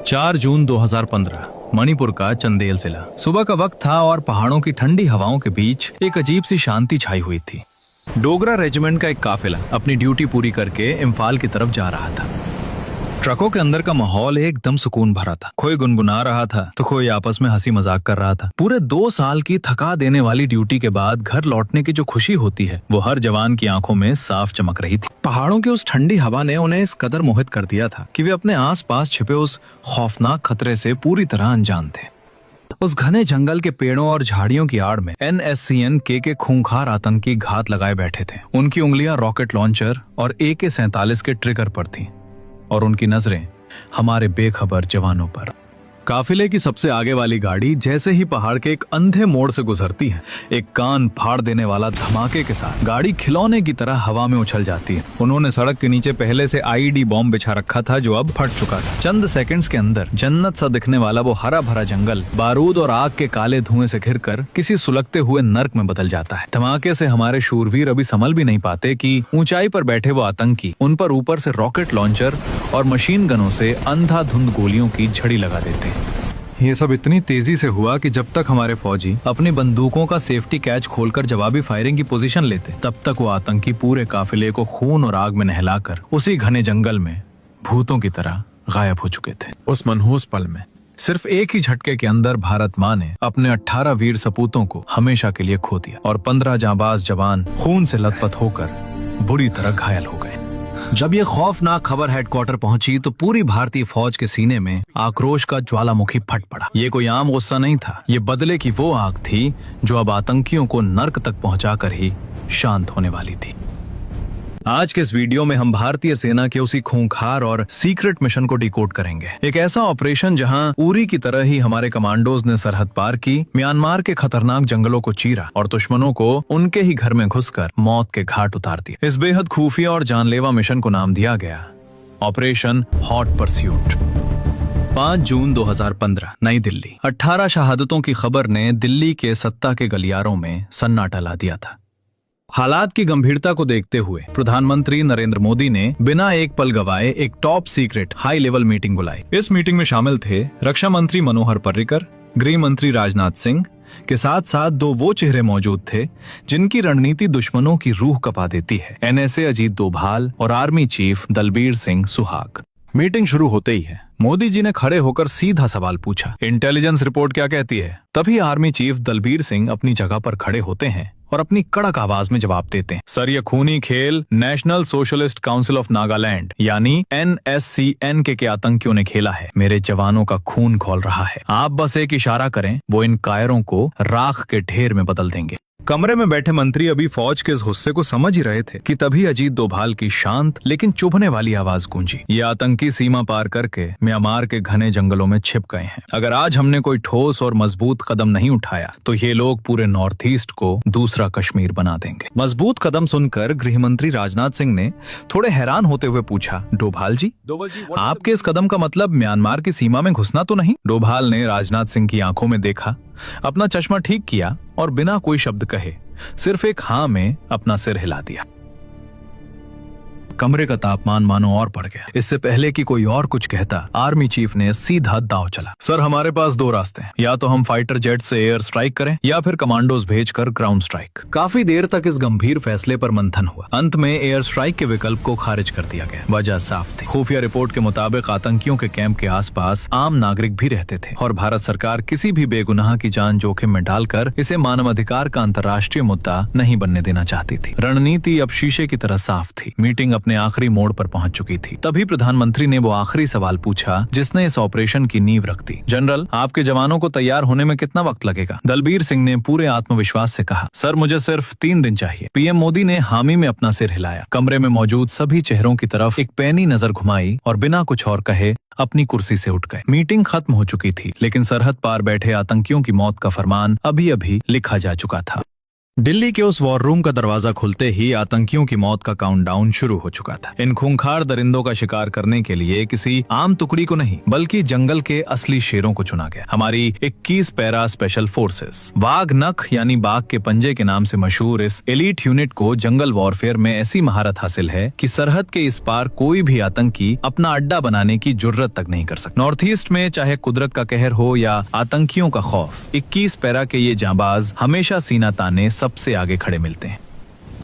4 जून 2015 मणिपुर का चंदेल जिला। सुबह का वक्त था और पहाड़ों की ठंडी हवाओं के बीच एक अजीब सी शांति छाई हुई थी। डोगरा रेजिमेंट का एक काफिला अपनी ड्यूटी पूरी करके इम्फाल की तरफ जा रहा था। ट्रकों के अंदर का माहौल एकदम सुकून भरा था। कोई गुनगुना रहा था तो कोई आपस में हंसी मजाक कर रहा था। पूरे 2 साल की थका देने वाली ड्यूटी के बाद घर लौटने की जो खुशी होती है वो हर जवान की आंखों में साफ चमक रही थी। पहाड़ों की उस ठंडी हवा ने उन्हें इस कदर मोहित कर दिया था कि वे अपने आसपास छिपे उस खौफनाक खतरे से पूरी तरह अनजान थे। उस घने जंगल के पेड़ों और झाड़ियों की आड़ में NSCN के खूंखार आतंकी घात लगाए बैठे थे। उनकी उंगलियां रॉकेट लॉन्चर और AK-47 के ट्रिगर पर थीं और उनकी नजरें हमारे बेखबर जवानों पर। काफिले की सबसे आगे वाली गाड़ी जैसे ही पहाड़ के एक अंधे मोड़ से गुजरती है, एक कान फाड़ देने वाला धमाके के साथ गाड़ी खिलौने की तरह हवा में उछल जाती है। उन्होंने सड़क के नीचे पहले से IED बॉम्ब बिछा रखा था जो अब फट चुका था। चंद सेकंड्स के अंदर जन्नत सा दिखने वाला वो हरा भरा जंगल बारूद और आग के काले धुएं से घिरकर किसी सुलगते हुए नर्क में बदल जाता है। धमाके से हमारे शूरवीर अभी संभल भी नहीं पाते कि ऊंचाई पर बैठे वो आतंकी उन पर ऊपर से रॉकेट लॉन्चर और मशीन गनों से अंधाधुंध गोलियों की झड़ी लगा देते। ये सब इतनी तेजी से हुआ कि जब तक हमारे फौजी अपनी बंदूकों का सेफ्टी कैच खोलकर जवाबी फायरिंग की पोजीशन लेते, तब तक वो आतंकी पूरे काफिले को खून और आग में नहलाकर उसी घने जंगल में भूतों की तरह गायब हो चुके थे। उस मनहूस पल में सिर्फ एक ही झटके के अंदर भारत माँ ने अपने 18 वीर सपूतों को हमेशा के लिए खो दिया और 15 जांबाज जवान खून से लथपथ होकर बुरी तरह घायल हो गए। जब ये खौफनाक खबर हेडक्वार्टर पहुंची तो पूरी भारतीय फौज के सीने में आक्रोश का ज्वालामुखी फट पड़ा। ये कोई आम गुस्सा नहीं था, ये बदले की वो आग थी जो अब आतंकियों को नर्क तक पहुंचाकर ही शांत होने वाली थी। आज के इस वीडियो में हम भारतीय सेना के उसी खूंखार और सीक्रेट मिशन को डिकोड करेंगे। एक ऐसा ऑपरेशन जहां उरी की तरह ही हमारे कमांडोज ने सरहद पार की, म्यांमार के खतरनाक जंगलों को चीरा और दुश्मनों को उनके ही घर में घुसकर मौत के घाट उतार दिए। इस बेहद खुफिया और जानलेवा मिशन को नाम दिया गया ऑपरेशन हॉट परस्यूट। 5 जून 2015 नई दिल्ली। 18 शहादतों की खबर ने दिल्ली के सत्ता के गलियारों में सन्नाटा ला दिया था। हालात की गंभीरता को देखते हुए प्रधानमंत्री नरेंद्र मोदी ने बिना एक पल गवाए एक top secret high level meeting बुलाई। इस मीटिंग में शामिल थे रक्षा मंत्री मनोहर पर्रिकर, गृह मंत्री राजनाथ सिंह के साथ साथ 2 वो चेहरे मौजूद थे जिनकी रणनीति दुश्मनों की रूह कपा देती है, NSA अजीत डोभाल और army chief Dalbir Singh Suhag. Meeting शुरू होते ही है मोदी जी ने खड़े होकर सीधा सवाल पूछा, इंटेलिजेंस रिपोर्ट क्या कहती है? तभी आर्मी चीफ दलबीर सिंह अपनी जगह पर खड़े होते हैं और अपनी कड़क आवाज में जवाब देते हैं, सर ये खूनी खेल national socialist council of Nagaland यानी NSCN के आतंकियों ने खेला है। मेरे जवानों का खून खौल रहा है। आप बस एक इशारा करें, वो इन कायरों को राख के ढेर में बदल देंगे। कमरे में बैठे मंत्री अभी फौज के इस गुस्से को समझ ही रहे थे कि तभी अजीत डोभाल की शांत लेकिन चुभने वाली आवाज गूंजी, ये आतंकी सीमा पार करके म्यांमार के घने जंगलों में छिप गए हैं। अगर आज हमने कोई ठोस और मजबूत कदम नहीं उठाया तो ये लोग पूरे नॉर्थ ईस्ट को दूसरा कश्मीर बना देंगे। मजबूत कदम सुनकर गृह मंत्री राजनाथ सिंह ने थोड़े हैरान होते हुए पूछा, डोभाल जी आपके इस कदम का मतलब म्यांमार की सीमा में घुसना तो नहीं? डोभाल ने राजनाथ सिंह की आंखों में देखा, अपना चश्मा ठीक किया और बिना कोई शब्द कहे सिर्फ एक हाँ में अपना सिर हिला दिया। कमरे का तापमान मानो और बढ़ गया। इससे पहले कि कोई और कुछ कहता, आर्मी चीफ ने सीधा दांव चला, सर हमारे पास 2 रास्ते हैं, या तो हम फाइटर जेट से एयर स्ट्राइक करें या फिर कमांडोज भेजकर ग्राउंड स्ट्राइक। काफी देर तक इस गंभीर फैसले पर मंथन हुआ। अंत में एयर स्ट्राइक के विकल्प को खारिज कर दिया गया। वजह साफ थी, खुफिया रिपोर्ट के मुताबिक आतंकियों के कैंप के आसपास आम नागरिक भी रहते थे और भारत सरकार किसी भी बेगुनाह की जान जोखिम में डालकर इसे मानवाधिकार का अंतर्राष्ट्रीय मुद्दा नहीं बनने देना चाहती थी। रणनीति अब शीशे की तरह साफ थी। मीटिंग अपने आखिरी मोड़ पर पहुंच चुकी थी। तभी प्रधानमंत्री ने वो आखिरी सवाल पूछा जिसने इस ऑपरेशन की नींव रख दी, जनरल आपके जवानों को तैयार होने में कितना वक्त लगेगा? दलबीर सिंह ने पूरे आत्मविश्वास से कहा, सर मुझे सिर्फ 3 दिन चाहिए। पीएम मोदी ने हामी में अपना सिर हिलाया, कमरे में मौजूद सभी चेहरों की तरफ एक पैनी नजर घुमाई और बिना कुछ और कहे अपनी कुर्सी से उठ गए। मीटिंग खत्म हो चुकी थी लेकिन सरहद पार बैठे आतंकियों की मौत का फरमान अभी अभी लिखा जा चुका था। दिल्ली के उस वॉर रूम का दरवाजा खुलते ही आतंकियों की मौत का काउंटडाउन शुरू हो चुका था। इन खूंखार दरिंदों का शिकार करने के लिए किसी आम टुकड़ी को नहीं बल्कि जंगल के असली शेरों को चुना गया। हमारी 21 पैरा स्पेशल फोर्सेस वाघ नख यानी बाघ के पंजे के नाम से मशहूर इस एलीट यूनिट को जंगल वॉरफेयर में ऐसी महारत हासिल है कि सरहद के इस पार कोई भी आतंकी अपना अड्डा बनाने की जुर्रत तक नहीं कर सकता। नॉर्थ ईस्ट में चाहे कुदरत का कहर हो या आतंकियों का खौफ, 21 पैरा के ये जांबाज हमेशा सीना ताने सबसे आगे खड़े मिलते हैं।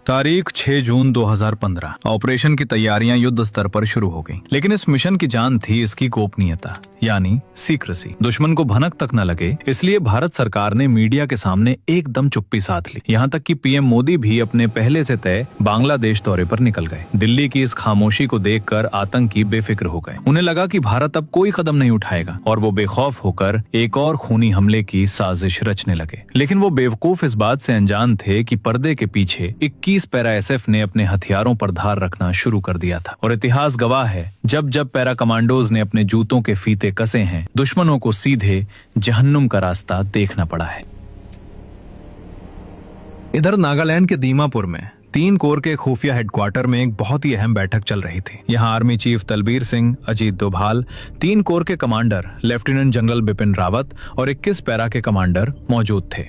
तारीख 6 जून 2015। ऑपरेशन की तैयारियां युद्ध स्तर पर शुरू हो गईं, लेकिन इस मिशन की जान थी इसकी गोपनीयता यानी सीक्रेसी। दुश्मन को भनक तक न लगे इसलिए भारत सरकार ने मीडिया के सामने एकदम चुप्पी साध ली। यहाँ तक कि पीएम मोदी भी अपने पहले से तय बांग्लादेश दौरे पर निकल गए। दिल्ली की इस खामोशी को देखकर आतंकी बेफिक्र हो गए। उन्हें लगा कि भारत अब कोई कदम नहीं उठाएगा और वो बेखौफ होकर एक और खूनी हमले की साजिश रचने लगे। लेकिन वो बेवकूफ इस बात से अनजान थे कि पर्दे के पीछे 21 पैरा एसएफ ने अपने हथियारों पर धार रखना शुरू कर दिया था। और इतिहास गवाह है, जब जब पैरा कमांडोज ने अपने जूतों के फीते कसे हैं, दुश्मनों को सीधे जहन्नुम का रास्ता देखना पड़ा है। इधर नागालैंड के दीमापुर में 3 कोर के खुफिया हेडक्वार्टर में एक बहुत ही अहम बैठक चल रही थी। यहाँ army chief Dalbir Singh, Ajit Doval, 3 corps के commander lieutenant general Bipin Rawat और 21 पैरा के कमांडर मौजूद थे।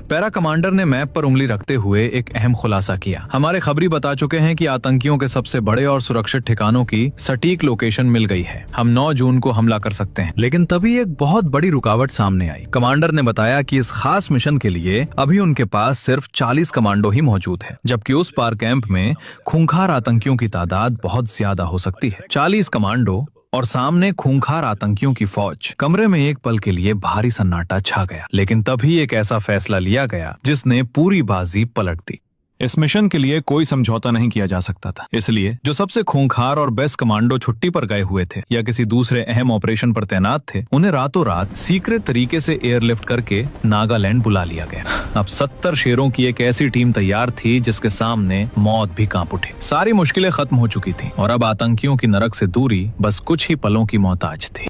पैरा कमांडर ने मैप पर उंगली रखते हुए एक अहम खुलासा किया। हमारे खबरी बता चुके हैं कि आतंकियों के सबसे बड़े और सुरक्षित ठिकानों की सटीक लोकेशन मिल गई है। हम 9 जून को हमला कर सकते हैं। लेकिन तभी एक बहुत बड़ी रुकावट सामने आई। कमांडर ने बताया कि इस खास मिशन के लिए अभी उनके पास सिर्फ 40 कमांडो ही मौजूद है, जबकि उस पार कैंप में खूंखार आतंकियों की तादाद बहुत ज्यादा हो सकती है। 40 कमांडो और सामने खूंखार आतंकियों की फौज। कमरे में एक पल के लिए भारी सन्नाटा छा गया, लेकिन तभी एक ऐसा फैसला लिया गया जिसने पूरी बाजी पलट दी। इस मिशन के लिए कोई समझौता नहीं किया जा सकता था, इसलिए जो सबसे खूंखार और बेस्ट कमांडो छुट्टी पर गए हुए थे या किसी दूसरे अहम ऑपरेशन पर तैनात थे, उन्हें रातों रात सीक्रेट तरीके से एयरलिफ्ट करके नागालैंड बुला लिया गया। अब 70 शेरों की एक ऐसी टीम तैयार थी जिसके सामने मौत भी कांप उठे। सारी मुश्किलें खत्म हो चुकी थी और अब आतंकियों की नरक से दूरी बस कुछ ही पलों की मोहताज थी।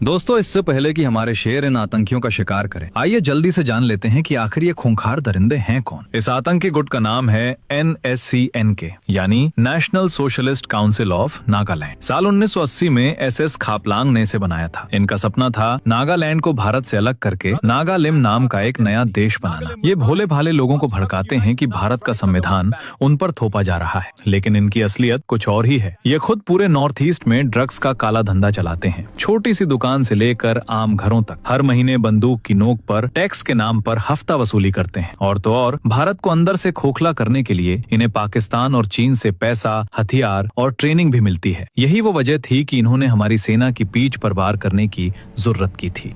दोस्तों, इससे पहले कि हमारे शेर इन आतंकियों का शिकार करें, आइए जल्दी से जान लेते हैं कि आखिर ये खूंखार दरिंदे हैं कौन। इस आतंकी गुट का नाम है NSCNK यानी national socialist council of Nagaland. साल 1980 में SS खापलांग ने इसे बनाया था। इनका सपना था नागालैंड को भारत से अलग करके नागालिम नाम का एक नया देश बनाना। ये भोले भाले लोगों को भड़काते हैं कि भारत का संविधान उन पर थोपा जा रहा है, लेकिन इनकी असलियत कुछ और ही है। ये खुद पूरे नॉर्थ ईस्ट में ड्रग्स का काला धंधा चलाते हैं। छोटी सी दुकान से लेकर आम घरों तक हर महीने बंदूक की नोक पर टैक्स के नाम पर हफ्ता वसूली करते हैं। और तो और भारत को अंदर से खोखला करने के लिए इन्हें पाकिस्तान और चीन से पैसा, हथियार और ट्रेनिंग भी मिलती है। यही वो वजह थी कि इन्होंने हमारी सेना की पीठ पर वार करने की जुर्रत की थी।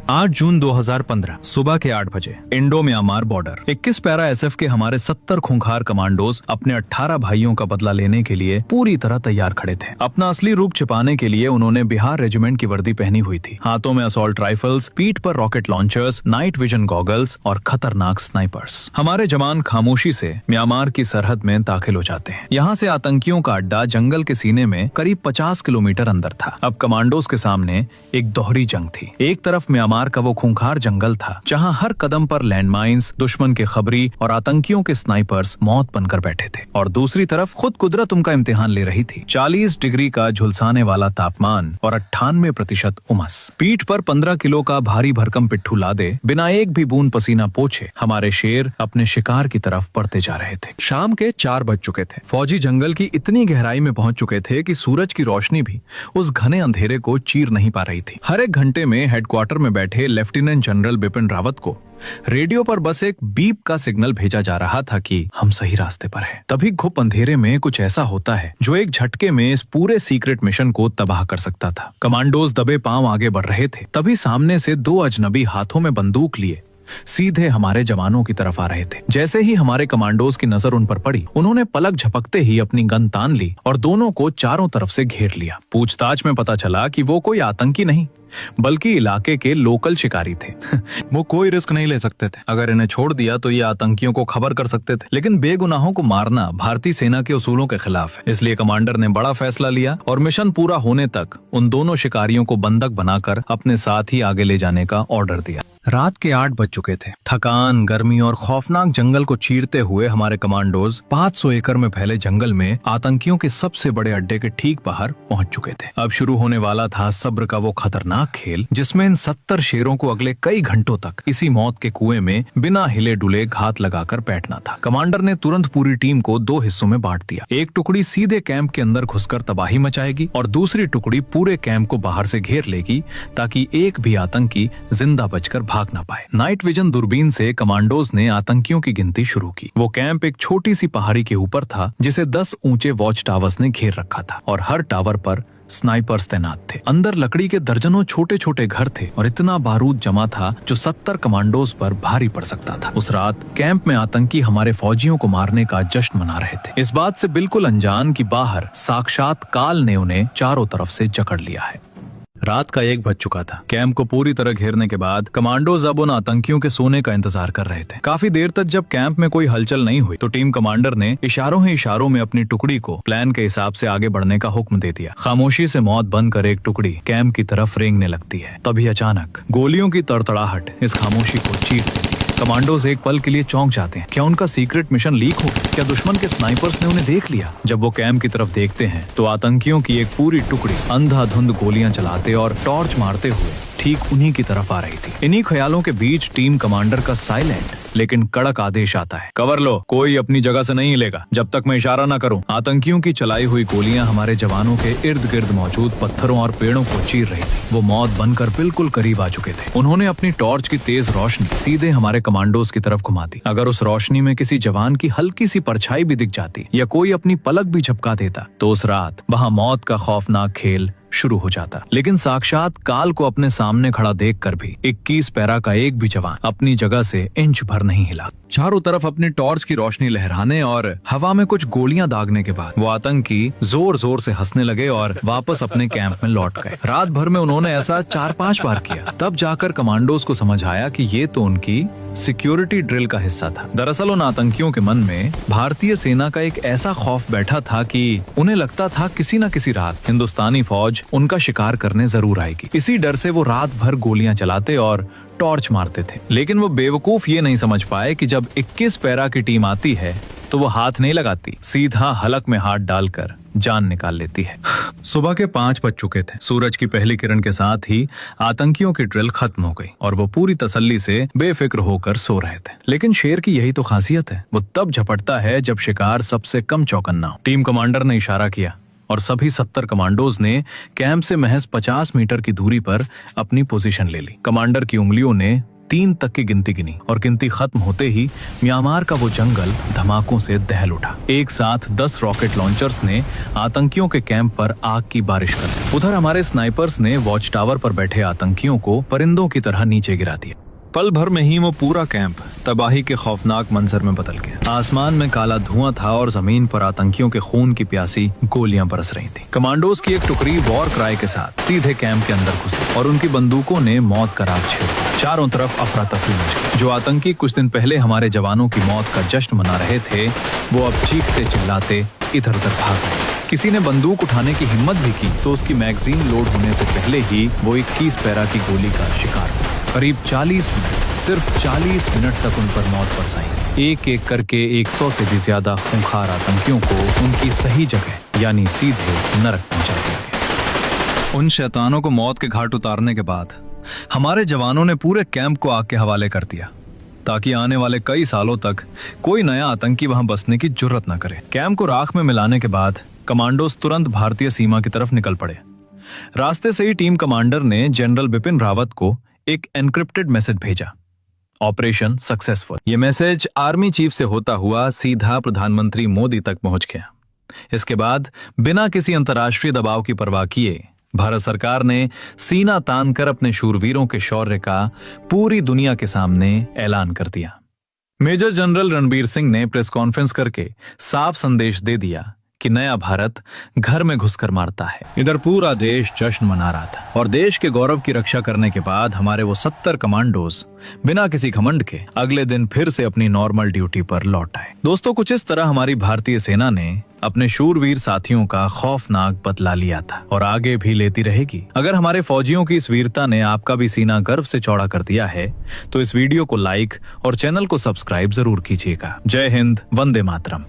8 जून 2015 सुबह के 8 बजे Indo Myanmar border. 21 para SF के हमारे 70 खूंखार कमांडोज अपने 18 भाइयों का बदला लेने के लिए पूरी तरह तैयार खड़े थे। अपना असली रूप छिपाने के लिए उन्होंने बिहार रेजिमेंट की वर्दी पहनी हुई थी। हाथों में असॉल्ट राइफल्स, पीठ पर rocket launchers, night vision goggles और खतरनाक स्नाइपर्स। हमारे जवान खामोशी से म्यांमार की सरहद में दाखिल हो जाते हैं। यहाँ से आतंकियों का अड्डा जंगल के सीने में करीब 50 किलोमीटर अंदर था। अब कमांडोज के सामने एक दोहरी जंग थी। एक तरफ म्यांमार का वो खूंखार जंगल था जहां हर कदम पर लैंडमाइंस, दुश्मन के खबरी और आतंकियों के स्नाइपर्स मौत बनकर बैठे थे, और दूसरी तरफ खुद कुदरत उनका इम्तिहान ले रही थी। 40 डिग्री का झुलसाने वाला तापमान और 98% उमस। पीठ पर 15 किलो का भारी भरकम पिट्ठू लादे बिना एक भी बूंद पसीना पोछे हमारे शेर अपने शिकार की तरफ बढ़ते जा रहे थे। शाम के 4 बज चुके थे। फौजी जंगल की इतनी गहराई में पहुंच चुके थे कि सूरज की रोशनी भी उस घने अंधेरे को चीर नहीं पा रही थी। हर एक घंटे में हेडक्वार्टर में बैठे लेफ्टिनेंट जनरल बिपिन रावत को रेडियो पर बस एक बीप का सिग्नल भेजा जा रहा था कि हम सही रास्ते पर हैं। तभी घुप अंधेरे में कुछ ऐसा होता है जो एक झटके में इस पूरे सीक्रेट मिशन को तबाह कर सकता था। कमांडोज दबे पांव आगे बढ़ रहे थे, तभी सामने से 2 अजनबी हाथों में बंदूक लिए सीधे हमारे जवानों की तरफ आ रहे थे। जैसे ही हमारे कमांडोज की नजर उन पर पड़ी, उन्होंने पलक झपकते ही अपनी गन तान ली और दोनों को चारों तरफ से घेर लिया। पूछताछ में पता चला कि वो कोई आतंकी नहीं बल्कि इलाके के लोकल शिकारी थे। वो कोई रिस्क नहीं ले सकते थे। अगर इन्हें छोड़ दिया तो ये आतंकियों को खबर कर सकते थे, लेकिन बेगुनाहों को मारना भारतीय सेना के उसूलों के खिलाफ है। इसलिए कमांडर ने बड़ा फैसला लिया और मिशन पूरा होने तक उन दोनों शिकारियों को बंधक बनाकर अपने साथ ही आगे ले जाने का ऑर्डर दिया। रात के 8 बज चुके थे। थकान, गर्मी और खौफनाक जंगल को चीरते हुए हमारे कमांडोज 500 एकड़ में फैले जंगल में आतंकियों के सबसे बड़े अड्डे के ठीक बाहर पहुंच चुके थे। अब शुरू होने वाला था सब्र का वो खतरनाक खेल, जिसमें इन 70 शेरों को अगले कई घंटों तक इसी मौत के कुएं में बिना हिले डुले घात लगाकर बैठना था। कमांडर ने तुरंत पूरी टीम को 2 हिस्सों में बांट दिया। एक टुकड़ी सीधे कैंप के अंदर घुसकर तबाही मचाएगी और दूसरी टुकड़ी पूरे कैंप को बाहर से घेर लेगी, ताकि एक भी आतंकी जिंदा बचकर भाग ना पाए। नाइट विजन दूरबीन से कमांडोज ने आतंकियों की गिनती शुरू की। वो कैंप एक छोटी सी पहाड़ी के ऊपर था, जिसे 10 ऊंचे वॉच टावर्स ने घेर रखा था और हर टावर पर स्नाइपर्स तैनात थे। अंदर लकड़ी के दर्जनों छोटे छोटे घर थे और इतना बारूद जमा था जो 70 कमांडोज पर भारी पड़ सकता था। उस रात कैंप में आतंकी हमारे फौजियों को मारने का जश्न मना रहे थे, इस बात से बिल्कुल अनजान कि बाहर साक्षात काल ने उन्हें चारों तरफ से जकड़ लिया है। रात का 1 बज चुका था। कैंप को पूरी तरह घेरने के बाद कमांडोज अब उन आतंकियों के सोने का इंतजार कर रहे थे। काफी देर तक जब कैंप में कोई हलचल नहीं हुई तो टीम कमांडर ने इशारों ही इशारों में अपनी टुकड़ी को प्लान के हिसाब से आगे बढ़ने का हुक्म दे दिया। खामोशी से मौत बनकर एक टुकड़ी कैंप की तरफ रेंगने लगती है। तभी अचानक गोलियों की तड़तड़ाहट इस खामोशी को चीर देती है। कमांडोज एक पल के लिए चौंक जाते हैं। क्या उनका सीक्रेट मिशन लीक हो गया? क्या दुश्मन के स्नाइपर्स ने उन्हें देख लिया? जब वो कैंप की तरफ देखते हैं तो आतंकियों की एक पूरी टुकड़ी अंधाधुंध गोलियां चलाते और टॉर्च मारते हुए ठीक उन्हीं की तरफ आ रही थी। इन्हीं ख्यालों के बीच टीम कमांडर का साइलेंट लेकिन कड़क आदेश आता है, कवर लो, कोई अपनी जगह से नहीं हिलेगा जब तक मैं इशारा न करूं। आतंकियों की चलाई हुई गोलियां हमारे जवानों के इर्द गिर्द मौजूद पत्थरों और पेड़ों को चीर रही थी। वो मौत बनकर बिल्कुल करीब आ चुके थे। उन्होंने अपनी टॉर्च की तेज रोशनी सीधे हमारे कमांडोज की तरफ घुमा दी। अगर उस रोशनी में किसी जवान की हल्की सी परछाई भी दिख जाती या कोई अपनी पलक भी झपका देता तो उस रात वहां मौत का खौफनाक खेल शुरू हो जाता। लेकिन साक्षात काल को अपने सामने खड़ा देखकर भी 21 पैरा का एक भी जवान अपनी जगह से इंच भर नहीं हिला। चारों तरफ अपनी टॉर्च की रोशनी लहराने और हवा में कुछ गोलियां दागने के बाद वो आतंकी जोर जोर से हंसने लगे और वापस अपने कैंप में लौट गए। रात भर में उन्होंने ऐसा 4-5 बार किया। तब जाकर कमांडोज को समझ आया कि ये तो उनकी सिक्योरिटी ड्रिल का हिस्सा था। दरअसल उन आतंकियों के मन में भारतीय सेना का एक ऐसा खौफ बैठा था कि उन्हें लगता था किसी न किसी रात हिंदुस्तानी फौज उनका शिकार करने जरूर आएगी। इसी डर से वो रात भर गोलियां चलाते और टॉर्च मारते थे। लेकिन वो बेवकूफ ये नहीं समझ पाए कि जब 21 पैरा की टीम आती है तो वो हाथ नहीं लगाती, सीधा हलक में हाथ डालकर जान निकाल लेती है। सुबह के 5 बज चुके थे। सूरज की पहली किरण के साथ ही आतंकियों की ड्रिल खत्म हो गई और वो पूरी तसल्ली से बेफिक्र होकर सो रहे थे। लेकिन शेर की यही तो खासियत है, वो तब झपटता है जब शिकार सबसे कम चौकन्ना हो। टीम कमांडर ने इशारा किया और सभी 70 कमांडोज ने कैंप से महज 50 मीटर की दूरी पर अपनी पोजीशन ले ली। कमांडर की उंगलियों ने 3 तक की गिनती गिनी और गिनती खत्म होते ही म्यांमार का वो जंगल धमाकों से दहल उठा। एक साथ 10 रॉकेट लॉन्चर्स ने आतंकियों के कैंप पर आग की बारिश कर दी। उधर हमारे स्नाइपर्स ने वॉच टावर पर बैठे आतंकियों को परिंदों की तरह नीचे गिरा दिया। पल भर में ही वो पूरा कैंप तबाही के खौफनाक मंजर में बदल गया। आसमान में काला धुआं था और जमीन पर आतंकियों के खून की प्यासी गोलियां बरस रही थी। कमांडोज की एक टुकड़ी वॉर क्राई के साथ सीधे कैंप के अंदर घुसी और उनकी बंदूकों ने मौत का राग छेड़ा। चारों तरफ अफरा तफरी मच गई। जो आतंकी कुछ दिन पहले हमारे जवानों की मौत का जश्न मना रहे थे वो अब चीखते चिल्लाते इधर उधर भाग गए। किसी ने बंदूक उठाने की हिम्मत भी की तो उसकी मैगजीन लोड होने से पहले ही वो 21 पैरा की गोली का शिकार हुआ। करीब 40 मिनट, सिर्फ 40 मिनट तक उन पर मौत बरसाई। एक एक करके 100 से भी ज्यादा खूंखार आतंकियों को उनकी सही जगह यानी सीधे नरक पहुंचा दिया गया। उन शैतानों को मौत के घाट उतारने के बाद हमारे जवानों ने पूरे कैंप को आग के हवाले कर दिया ताकि आने वाले कई सालों तक कोई नया आतंकी वहां बसने की जुर्रत न करे। कैंप को राख में मिलाने के बाद कमांडोज तुरंत भारतीय सीमा की तरफ निकल पड़े। रास्ते से ही टीम कमांडर ने जनरल बिपिन रावत को एक एनक्रिप्टेड मैसेज भेजा, ऑपरेशन सक्सेसफुल। ये मैसेज आर्मी चीफ से होता हुआ सीधा प्रधानमंत्री मोदी तक पहुंच गया। इसके बाद बिना किसी अंतर्राष्ट्रीय दबाव की परवाह किए भारत सरकार ने सीना तान कर अपने शूरवीरों के शौर्य का पूरी दुनिया के सामने ऐलान कर दिया। मेजर जनरल रणबीर सिंह ने प्रेस कॉन्फ्रेंस करके साफ संदेश दे दिया कि नया भारत घर में घुसकर मारता है। इधर पूरा देश जश्न मना रहा था और देश के गौरव की रक्षा करने के बाद हमारे वो 70 कमांडोज बिना किसी घमंड के अगले दिन फिर से अपनी नॉर्मल ड्यूटी पर लौट आए। दोस्तों, कुछ इस तरह हमारी भारतीय सेना ने अपने शूरवीर साथियों का खौफनाक बदला लिया था और आगे भी लेती रहेगी। अगर हमारे फौजियों की इस वीरता ने आपका भी सीना गर्व से चौड़ा कर दिया है तो इस वीडियो को लाइक और चैनल को सब्सक्राइब जरूर कीजिएगा। जय हिंद, वंदे मातरम।